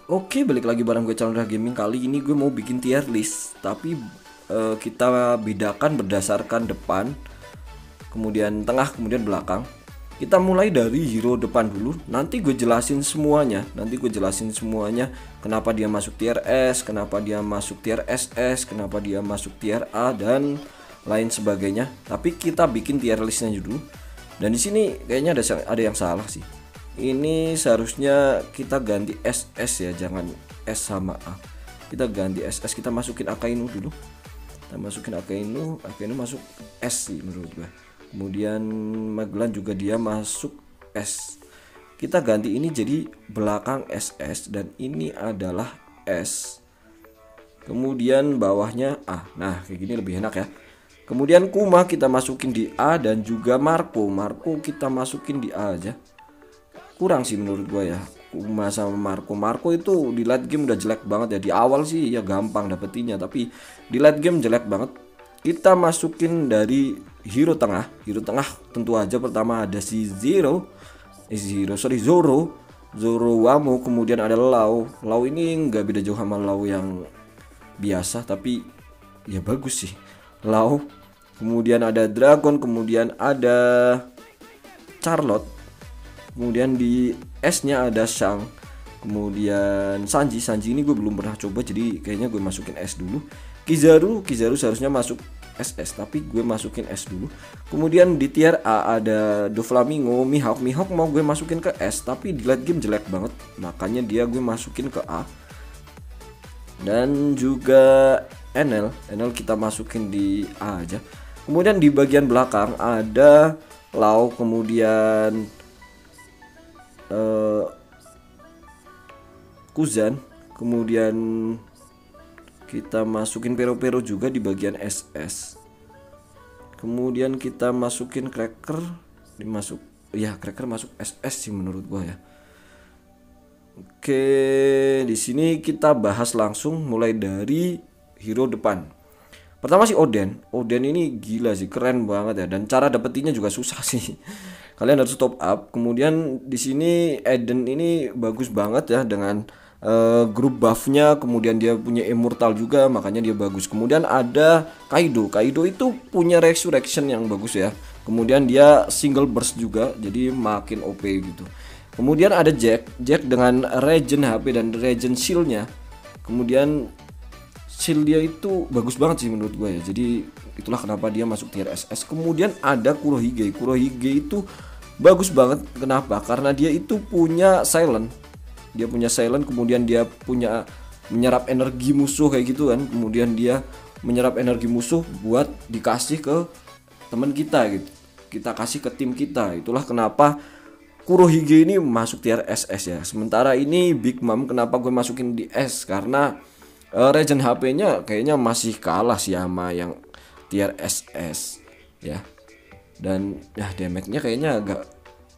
Oke, balik lagi bareng gue Chandra Gaming. Kali ini gue mau bikin tier list, tapi kita bedakan berdasarkan depan, kemudian tengah, kemudian belakang. Kita mulai dari hero depan dulu. Nanti gue jelasin semuanya. Kenapa dia masuk tier S, kenapa dia masuk tier SS, kenapa dia masuk tier A dan lain sebagainya. Tapi kita bikin tier listnya dulu. Dan di sini kayaknya ada yang salah sih. Ini seharusnya kita ganti SS ya, jangan S sama A. Kita ganti SS, kita masukin Akainu dulu. Kita masukin Akainu masuk S sih menurut gue. Kemudian Magellan juga dia masuk S. Kita ganti ini jadi belakang SS dan ini adalah S. Kemudian bawahnya A. Nah, kayak gini lebih enak ya. Kemudian Kuma kita masukin di A dan juga Marco kita masukin di A aja. Kurang sih menurut gue ya Kuma sama Marco itu di late game udah jelek banget ya. Di awal sih ya gampang dapetinnya, tapi di late game jelek banget. Kita masukin dari hero tengah tentu aja pertama ada si Zoro Wamo. Kemudian ada Lau ini nggak beda jauh sama Lau yang biasa, tapi ya bagus sih Lau. Kemudian ada Dragon, kemudian ada Charlotte. Kemudian di S-nya ada Shang. Kemudian Sanji ini gue belum pernah coba, jadi kayaknya gue masukin S dulu. Kizaru seharusnya masuk SS, tapi gue masukin S dulu. Kemudian di tier A ada Doflamingo, Mihawk mau gue masukin ke S, tapi di late game jelek banget, makanya dia gue masukin ke A. Dan juga Enel kita masukin di A aja. Kemudian di bagian belakang ada Lau, kemudian Kuzan, kemudian kita masukin Pero juga di bagian SS. Kemudian kita masukin Cracker, Cracker masuk SS sih menurut gua ya. Oke, di sini kita bahas langsung mulai dari hero depan. Pertama si Oden ini gila sih, keren banget ya, dan cara dapetinnya juga susah sih. Kalian harus top up. Kemudian di sini Eden ini bagus banget ya dengan grup buffnya, kemudian dia punya immortal juga, makanya dia bagus. Kemudian ada Kaido itu punya resurrection yang bagus ya. Kemudian dia single burst juga, jadi makin OP gitu. Kemudian ada Jack dengan regen HP dan regen shieldnya. Kemudian shield dia itu bagus banget sih menurut gue ya. Jadi itulah kenapa dia masuk tier SS. Kemudian ada Kurohige itu bagus banget. Kenapa? Karena dia itu punya silent. Kemudian dia punya menyerap energi musuh kayak gitu kan. Kemudian dia menyerap energi musuh buat dikasih ke teman kita gitu. Kita kasih ke tim kita. Itulah kenapa Kurohige ini masuk tier SS ya. Sementara ini Big Mom kenapa gue masukin di S? Karena regen HP-nya kayaknya masih kalah sih sama yang tier SS ya. Dan ya damage-nya kayaknya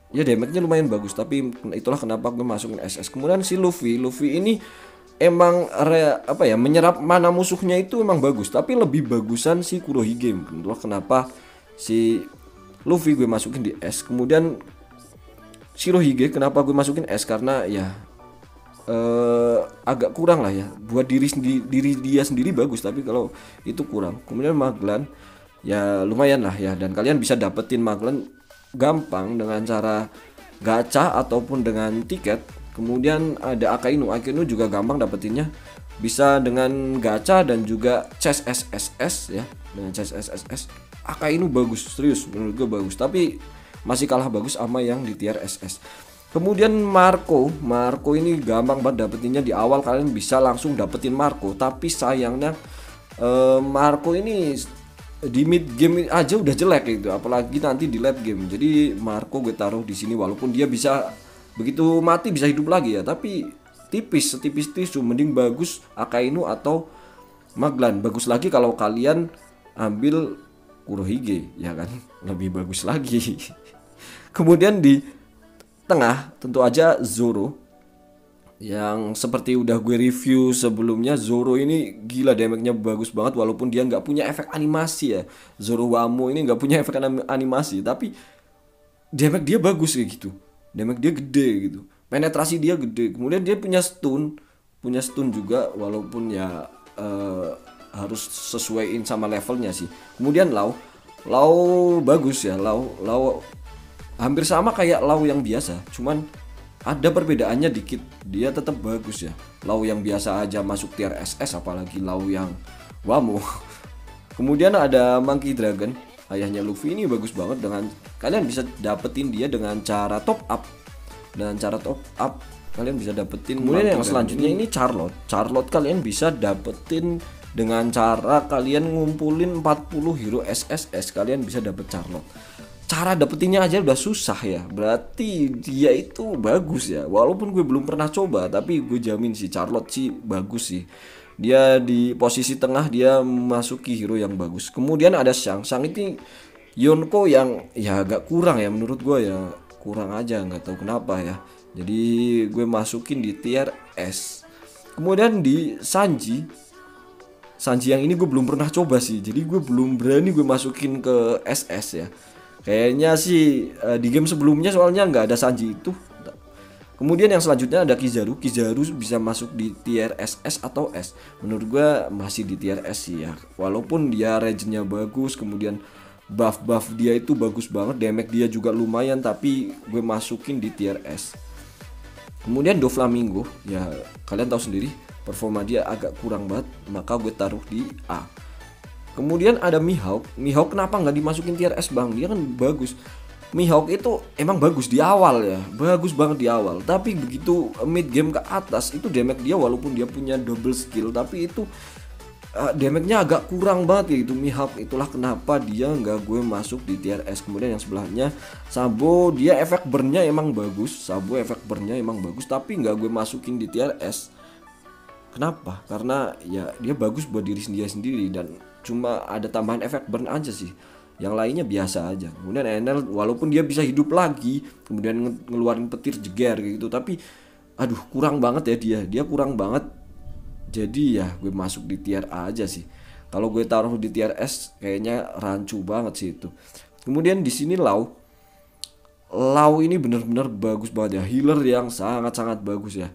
damage-nya lumayan bagus, tapi itulah kenapa gue masukin SS. Kemudian si Luffy ini emang menyerap mana musuhnya itu emang bagus, tapi lebih bagusan si Kurohige. Itulah kenapa si Luffy gue masukin di S. Kemudian Shirohige kenapa gue masukin S? Karena ya agak kurang lah ya, buat diri dia sendiri bagus, tapi kalau itu kurang. Kemudian Magellan ya lumayan lah ya, dan kalian bisa dapetin Magellan gampang dengan cara gacha ataupun dengan tiket. Kemudian ada Akainu juga gampang dapetinnya, bisa dengan gacha dan juga chest SSS ya. Dengan chest SSS Akainu bagus, serius menurut gue bagus, tapi masih kalah bagus sama yang di tier SS. Kemudian Marco ini gampang banget dapetinnya. Di awal kalian bisa langsung dapetin Marco, tapi sayangnya Marco ini di mid game aja udah jelek gitu, apalagi nanti di late game. Jadi Marco gue taruh di sini, walaupun dia bisa begitu mati bisa hidup lagi ya, tapi setipis tisu. Mending bagus Akainu atau Magellan. Bagus lagi kalau kalian ambil Kurohige ya kan, lebih bagus lagi. Kemudian di tengah tentu aja Zoro, yang seperti udah gue review sebelumnya. Zoro ini gila, damage-nya bagus banget walaupun dia nggak punya efek animasi ya. Zoro Wamo ini nggak punya efek animasi, tapi damage dia bagus kayak gitu. Damage dia gede gitu, penetrasi dia gede. Kemudian dia punya stun, punya stun juga, walaupun ya harus sesuaiin sama levelnya sih. Kemudian Lau bagus ya, Lau hampir sama kayak Lau yang biasa, cuman ada perbedaannya dikit. Dia tetap bagus ya. Lau yang biasa aja masuk tier SS, apalagi Lau yang Wamo. Kemudian ada Monkey Dragon, ayahnya Luffy. Ini bagus banget, dengan kalian bisa dapetin dia dengan cara top up. Dengan cara top up kalian bisa dapetin. Kemudian yang selanjutnya ini Charlotte kalian bisa dapetin dengan cara kalian ngumpulin 40 hero SSS, kalian bisa dapet Charlotte. Cara dapetinnya aja udah susah ya, berarti dia itu bagus ya. Walaupun gue belum pernah coba, tapi gue jamin sih Charlotte sih bagus sih. Dia di posisi tengah, dia memasuki hero yang bagus. Kemudian ada Shang itu Yonko yang ya agak kurang ya, menurut gue ya kurang aja, nggak tahu kenapa ya. Jadi gue masukin di tier S. Kemudian di Sanji yang ini gue belum pernah coba sih, jadi gue belum berani gue masukin ke SS ya. Kayaknya sih di game sebelumnya soalnya nggak ada Sanji itu. Kemudian yang selanjutnya ada Kizaru bisa masuk di tier SS atau S. Menurut gue masih di tier S sih ya. Walaupun dia regionnya bagus, kemudian buff dia itu bagus banget, damage dia juga lumayan, tapi gue masukin di tier S. Kemudian Doflamingo ya kalian tahu sendiri performa dia agak kurang banget, maka gue taruh di A. Kemudian ada Mihawk kenapa nggak dimasukin tier S bang? Dia kan bagus. Mihawk itu emang bagus di awal ya, bagus banget di awal. Tapi begitu mid game ke atas itu damage dia, walaupun dia punya double skill, tapi itu damage-nya agak kurang banget ya itu Mihawk. Itulah kenapa dia nggak gue masuk di tier S. Kemudian yang sebelahnya Sabo, dia efek burn-nya emang bagus. Tapi nggak gue masukin di tier S. Kenapa? Karena ya dia bagus buat diri sendiri dan cuma ada tambahan efek burn aja sih. Yang lainnya biasa aja. Kemudian Enel walaupun dia bisa hidup lagi, kemudian ngeluarin petir jeger kayak gitu, tapi aduh kurang banget ya dia kurang banget. Jadi ya gue masuk di tier A aja sih. Kalau gue taruh di tier S kayaknya rancu banget sih itu. Kemudian di sini Lau ini bener-bener bagus banget ya, healer yang sangat-sangat bagus ya.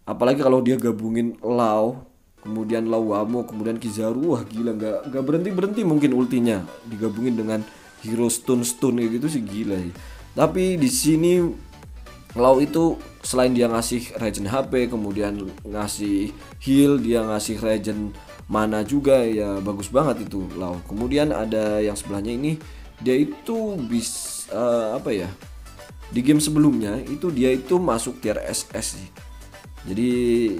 Apalagi kalau dia gabungin Lau, kemudian Wamo, kemudian Kizaru, wah gila, nggak berhenti mungkin ultinya digabungin dengan hero stun kayak gitu sih gila sih. Tapi di sini Lau itu selain dia ngasih regen HP, kemudian ngasih heal, dia ngasih regen mana juga ya, bagus banget itu Lau. Kemudian ada yang sebelahnya ini, dia itu bisa apa ya, di game sebelumnya itu dia itu masuk tier SS sih. Jadi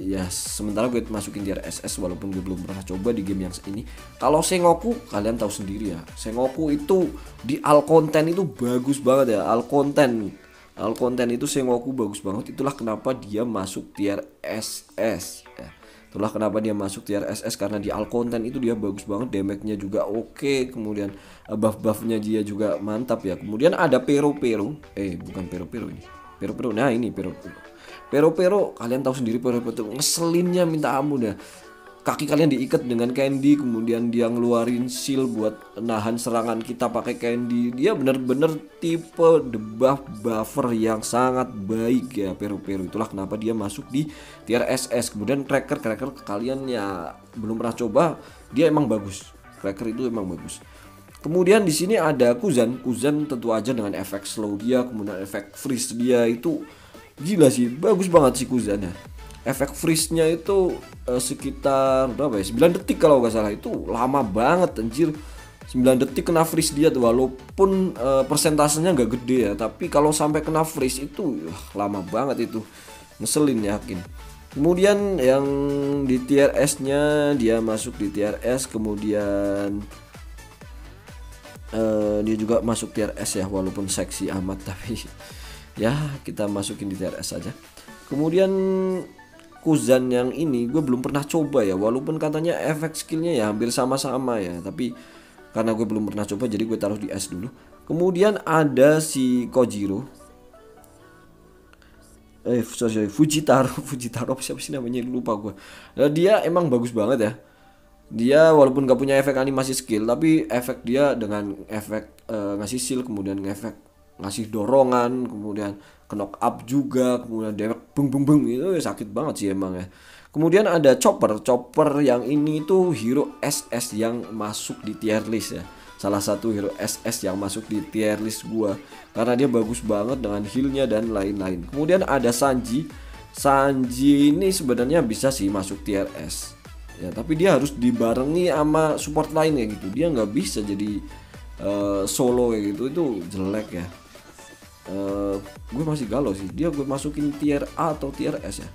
ya sementara gue masukin tier SS walaupun gue belum pernah coba di game yang ini. Kalau Sengoku kalian tahu sendiri ya, Sengoku itu di all content itu bagus banget ya. All content itu Sengoku bagus banget. Itulah kenapa dia masuk tier SS ya. Itulah kenapa dia masuk tier SS, karena di all content itu dia bagus banget, damage-nya juga oke, kemudian buff-buffnya dia juga mantap ya. Kemudian ada bukan Pero ini. Nah ini Pero kalian tahu sendiri, Pero itu ngeselinnya minta ampun ya. Kaki kalian diikat dengan candy, kemudian dia ngeluarin shield buat nahan serangan kita pakai candy. Dia bener-bener tipe debuff buffer yang sangat baik ya Pero. Itulah kenapa dia masuk di tier SS. Kemudian Cracker kalian ya belum pernah coba, dia emang bagus. Cracker itu emang bagus. Kemudian di sini ada Kuzan tentu aja dengan efek slow dia, kemudian efek freeze dia itu gila sih, bagus banget sih Kuzan ya. Efek freeze-nya itu sekitar berapa ya? 9 detik kalau nggak salah, itu lama banget anjir. 9 detik kena freeze dia tuh, walaupun persentasenya nggak gede ya, tapi kalau sampai kena freeze itu lama banget itu. Ngeselin yakin. Kemudian yang di tier S-nya dia masuk di tier S, kemudian dia juga masuk tier S ya, walaupun seksi amat tapi ya kita masukin di tier S aja. Kemudian Kuzan yang ini gue belum pernah coba ya, walaupun katanya efek skillnya ya hampir sama-sama ya, tapi karena gue belum pernah coba jadi gue taruh di S dulu. Kemudian ada si Kojiro, Fujitaro siapa sih namanya, lupa gue. Dia emang bagus banget ya. Dia walaupun gak punya efek animasi skill, tapi efek dia dengan efek ngasih shield, kemudian efek ngasih dorongan, kemudian knock up juga, kemudian damage bung bung bung itu sakit banget sih emang ya. Kemudian ada Chopper yang ini tuh hero SS yang masuk di tier list ya. Salah satu hero SS yang masuk di tier list gua karena dia bagus banget dengan healnya dan lain-lain. Kemudian ada Sanji ini sebenarnya bisa sih masuk tier S ya, tapi dia harus dibarengi sama support lain ya gitu. Dia nggak bisa jadi solo kayak gitu, itu jelek ya. Gue masih galau sih, dia gue masukin tier A atau tier S ya.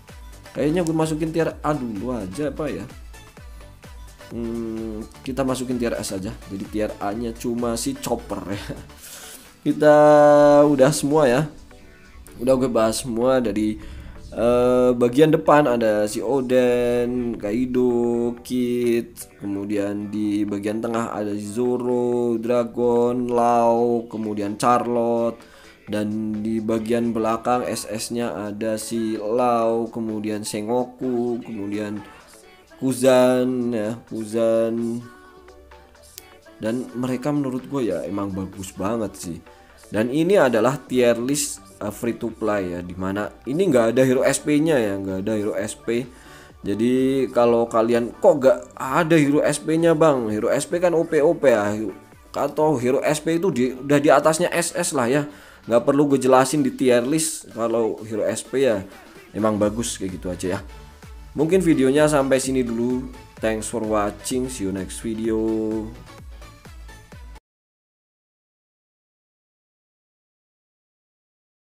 Kayaknya gue masukin tier A dulu aja apa ya. Kita masukin tier S aja. Jadi tier A nya cuma si Chopper ya. Kita udah semua ya. Udah gue bahas semua. Dari bagian depan ada si Oden, Kaido, Kid. Kemudian di bagian tengah ada Zoro, Dragon, Lau, kemudian Charlotte. Dan di bagian belakang SS-nya ada si Lau, kemudian Sengoku, kemudian Kuzan ya, Kuzan. Dan mereka menurut gue ya emang bagus banget sih. Dan ini adalah tier list free to play ya, dimana ini nggak ada hero SP-nya ya, nggak ada hero SP. Jadi kalau kalian kok nggak ada hero SP-nya bang, hero SP kan OP ya, atau hero SP itu udah di atasnya SS lah ya, nggak perlu gue jelasin di tier list. Kalau hero SP ya emang bagus kayak gitu aja ya. Mungkin videonya sampai sini dulu. Thanks for watching, see you next video.